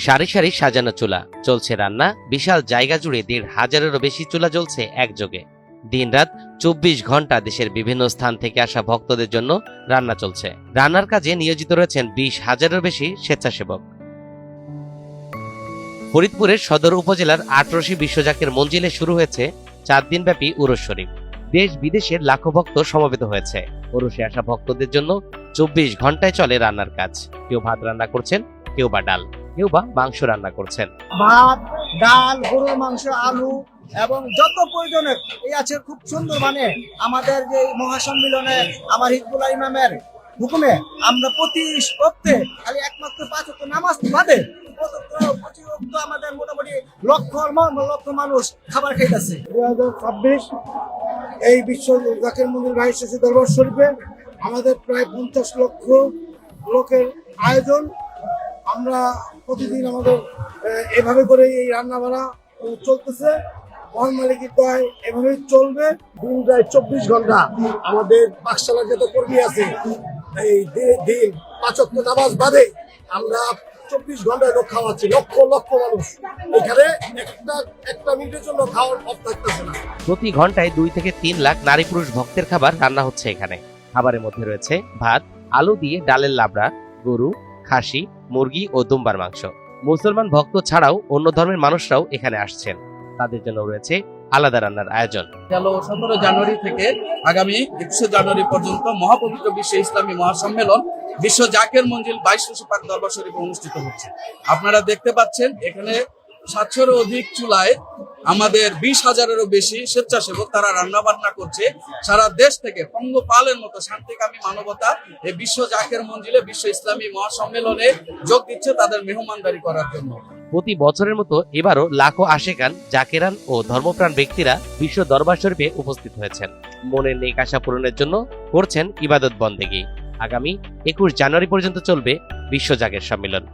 সারি সারি সাজানো চুলা, চলছে রান্না। বিশাল জায়গা জুড়ে ১৫০০-এরও বেশি চুলা জ্বলছে একযোগে। দিনরাত ২৪ ঘন্টা দেশের বিভিন্ন স্থান থেকে আসা ভক্তদের জন্য রান্না চলছে। রান্নার কাজে নিয়োজিত রয়েছেন ২০,০০০-এরও বেশি স্বেচ্ছাসেবক। ফরিদপুরের সদর উপজেলার আটরশি বিশ্বজাকের মঞ্জিলে শুরু হয়েছে ৪ দিনব্যাপী উরুস শরীফ। দেশ বিদেশের লাখো ভক্ত সমবেত হয়েছে। উরুসে আসা ভক্তদের জন্য ২৪ ঘন্টায় চলে রান্নার কাজ। কেউ ভাত রান্না করছেন, কেউ বা ডাল, কেউ বা মাংস রান্না করছেন। ভাত, ডাল, গরুর মাংস, আলু এবং যত প্রয়োজনের এই আছে খুব সুন্দর। মানে আমাদের যে মহাসম্মিলনে আমার হিজবুল্লাহ ইমামের হুকুমে আমরা প্রতি সপ্তাহে খালি একমাত্র ৫ ওয়াক্ত নামাজ বাদে প্রতি ওয়াক্ত আমাদের মোটামুটি লক্ষ মানুষ খাবার খাইতেছে। ২০২৬ এই বিশ্ব জাকের মন্দির ভাই শেষে দরবার শরীফে আমাদের প্রায় ৫০ লক্ষ লোকের আয়োজন। আমরা প্রতিদিন আমাদের এভাবে করে এই রান্না বাড়া চলতেছে। মহান মালিকের দয় এভাবেই চলবে। দিন প্রায় ২৪ ঘন্টা আমাদের পাকশালার যত কর্মী আছে এই দিন ৫ ওয়াক্ত নামাজ বাদে আমরা ২৪ ঘন্টায় লোক খাওয়াচ্ছি। লক্ষ লক্ষ মানুষ এখানে একটা মিনিটের জন্য খাওয়ার অফ থাকতেছে না। প্রতি ঘন্টায় ২ থেকে ৩ লাখ নারী পুরুষ ভক্তের খাবার রান্না হচ্ছে এখানে। খাবারের মধ্যে রয়েছে ভাত, আলু দিয়ে ডালের লাবড়া, গরু, খাসি, মুরগি ও দুম্বার মাংস। মুসলমান ভক্ত ছাড়াও অন্য ধর্মের মানুষরাও এখানে আসছেন। তাদের জন্য রয়েছে আলাদা রান্নার আয়োজন। গেল ১৭ জানুয়ারি থেকে আগামী ২১ জানুয়ারি পর্যন্ত মহাপবিত্র বিশ্ব ইসলামী মহাসম্মেলন বিশ্ব জাকের মঞ্জিল ২২ পাক দরবার শরীফে অনুষ্ঠিত হচ্ছে। আপনারা দেখতে পাচ্ছেন এখানে ৭০০-এরও অধিক চুলায় আমাদের ২০,০০০-এরও বেশি স্বেচ্ছাসেবক তারা রান্না বান্না করছে। সারা দেশ থেকে পঙ্গপালের মতো শান্তিকামী মানবতা এই বিশ্ব জাকের মঞ্জিলে বিশ্ব ইসলামী মহাসম্মেলনে যোগ দিচ্ছে তাদের মেহমানদারি করার জন্য। প্রতি বছরের মতো এবারও লাখো আশেকান, জাকেরান ও ধর্মপ্রাণ ব্যক্তিরা বিশ্ব দরবার শরীফে উপস্থিত হয়েছেন। মনের নেক আশা পূরণের জন্য করছেন ইবাদত বন্দেগী। আগামী ২১ জানুয়ারি পর্যন্ত চলবে বিশ্ব জাকের সম্মেলন।